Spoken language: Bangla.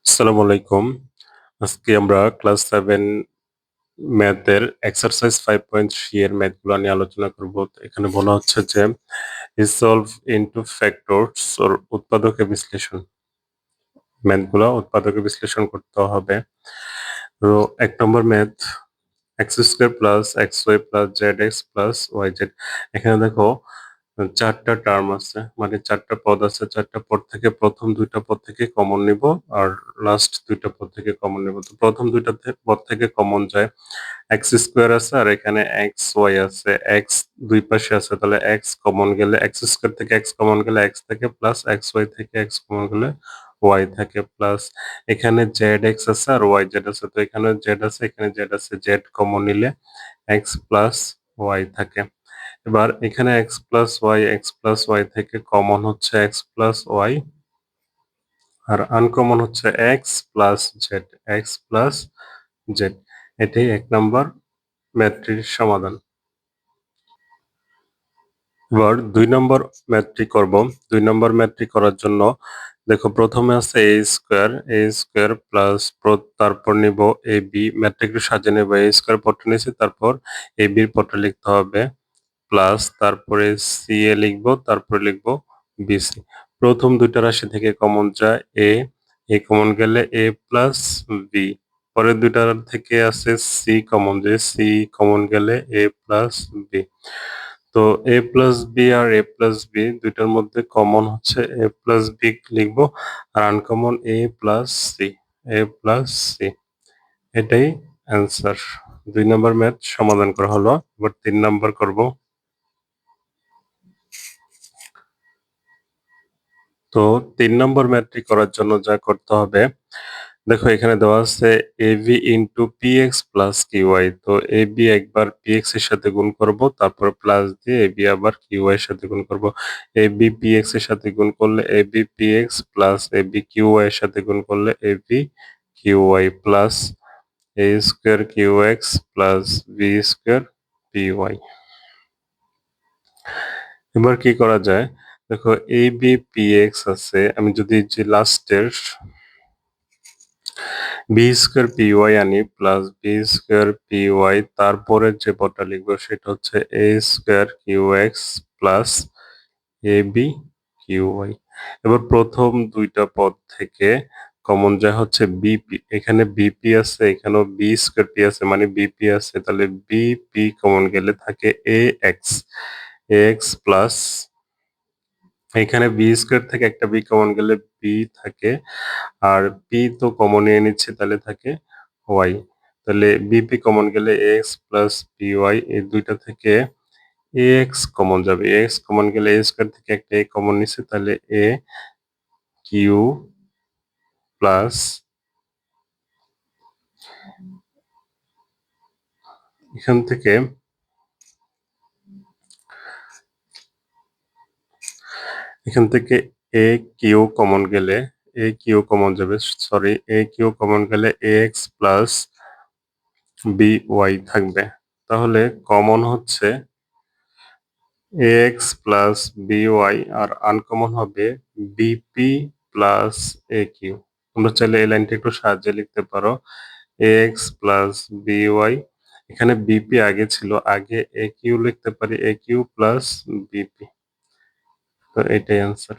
আসসালামু আলাইকুম। আজকে আমরা ক্লাস 7 ম্যাথের এক্সারসাইজ 5.3 এর ম্যাথগুলো নিয়ে আলোচনা করব। তো এখানে বলা হচ্ছে যে solve into factors ওর উৎপাদকে বিশ্লেষণ। ম্যাথগুলো উৎপাদকে বিশ্লেষণ করতে হবে। তো ১ নম্বর math x² + xy + zx + yz। এখানে দেখো ৪ টা টার্ম আছে। মানে ৪ টা পদ আছে। ৪ টা পদ থেকে ১ম ২ টা পদ থেকে কমন নিব আর লাস্ট ২ টা পদ থেকে কমন নিব। তো ১ম ২ টা পদ থেকে কমন যায়। x² আছে আর এখানে xy আছে। x দুই পাশে আছে। তাহলে x কমন গেলে x² থেকে x কমন গেলে x থাকে প্লাস xy থেকে x কমন গেলে y থাকে প্লাস এখানে zx আছে আর yz আছে। তো এখানে z আছে, এখানে z আছে। z কমন নিলে x প্লাস y থাকে। এবার এখানে x প্লাস y থেকে কমন হচ্ছে x প্লাস y আর আনকমন হচ্ছে x plus z, x plus z। এটাই ১ নম্বর ম্যাথটির সমাধান। এবার ২ নম্বর ম্যাথটি করব। ২ নম্বর ম্যাথটি করার জন্য দেখো প্রথমে আছে a² প্লাস তারপর নিব ab। ম্যাথটা একটু সাজিয়ে নেব। a² পদটা নিয়েছি, তারপর ab এর পদটা লিখতে হবে। প্লাস তারপরে CA লিখবো, তারপরে লিখবো BC। প্রথম ২ টা রাশি থেকে কমন যায় A কমন গেলে A প্লাস B। পরের ২ টার থেকে আছে C কমন যায়, C কমন গেলে A প্লাস B। তো A প্লাস B আর A প্লাস B ২ টার মধ্যে কমন হচ্ছে A প্লাস B লিখবো আর uncommon A plus C, A plus C। এটাই অ্যান্সার। ২ নম্বর ম্যাথ সমাধান করা হলো। এবার ৩ নাম্বার করব। তো ৩ নম্বর ম্যাথটি করার জন্য যা করতে হবে, দেখো এখানে দেওয়া আছে AB into PX plus QY। তো AB একবার PX এর সাথে গুণ করব, তারপর প্লাস দিয়ে AB আবার QY এর সাথে গুণ করব। AB PX এর সাথে গুণ করলে AB PX plus AB QY এর সাথে গুণ করলে AB QY plus A square QX plus B square PY। এবার কি করা যায়? দেখো AB PX আছে। আমি যদি যে লাস্টের b² আনি প্লাস b² তারপরের যে পদটা লিখবো সেটা হচ্ছে a² প্লাস ab² এবার প্রথম ২ টা পদ থেকে কমন যায় হচ্ছে বিপি। এখানে বিপি আছে, এখানেও b²p আছে, মানে বিপি আছে। তাহলে বিপি কমন গেলে থাকে ax প্লাস এখানে b² থেকে একটা b কমন গেলে b থাকে আর p তো কমন নিয়ে নিচ্ছে, তাহলে থাকে y। তাহলে bp কমন গেলে ax প্লাস by। এই ২ টা থেকে ax কমন যাবে। ax কমন গেলে a² থেকে একটা a কমন নিচ্ছে, তাহলে a কিউ প্লাস এখান থেকে a কিউ কমন গেলে a কিউ কমন যাবে, সরি a কিউ কমন গেলে ax প্লাস by থাকবে। তাহলে কমন হচ্ছে ax প্লাস by আর আনকমন হবে bp প্লাস aq। তোমরা চাইলে এই লাইনটা একটু সাহায্যে লিখতে পারো। ax প্লাস by, এখানে bp আগে ছিল, আগে aq লিখতে পারি aq প্লাস bp। তো এটাই অ্যান্সার।